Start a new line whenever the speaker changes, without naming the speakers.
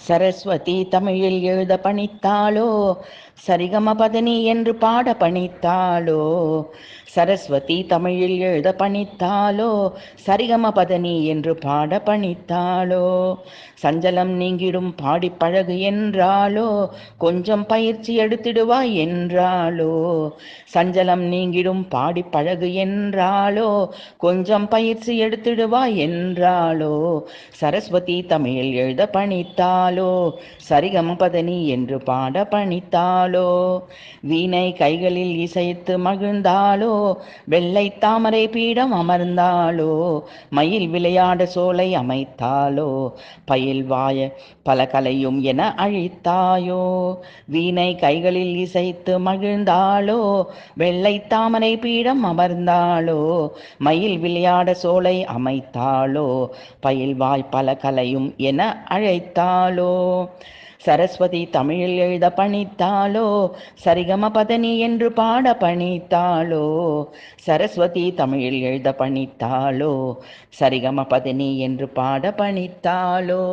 சரஸ்வதி தமிழில் எழுத பணித்தாளோ, சரிகம பதனி என்று பாட பணித்தாளோ. சரஸ்வதி தமிழில் எழுத பணித்தாளோ, சரிகம பதனி என்று பாட பணித்தாளோ. சஞ்சலம் நீங்கிடும் பாடி பழகு என்றாளோ, கொஞ்சம் பயிற்சி எடுத்திடுவாய் என்றாளோ. சஞ்சலம் நீங்கிடும் பாடி பழகு என்றாளோ, கொஞ்சம் பயிற்சி எடுத்திடுவாய் என்றாளோ. சரஸ்வதி தமிழில் எழுத பணித்தாளோ, சரிகம பதனி என்று பாட பணித்தாளோ. வீணை கைகளில் இசைத்து மகிழ்ந்தாளோ, வெள்ளை தாமரை பீடம் அமர்ந்தாளோ. மயில் விளையாட சோலை அமைத்தாளோ, பயில்வாய பல கலையும் என அழித்தாயோ. வீணை கைகளில் இசைத்து மகிழ்ந்தாளோ, வெள்ளை தாமரை பீடம் அமர்ந்தாளோ. மயில் விளையாட சோலை அமைத்தாளோ, பயில்வாய் பல கலையும் என அழைத்தாளோ. சரஸ்வதி தமிழில் எழுத பணித்தாளோ, சரிகம பதனி என்று பாட பணித்தாளோ. சரஸ்வதி தமிழில் எழுத பணித்தாளோ, சரிகம பதனி என்று பாட பணித்தாளோ.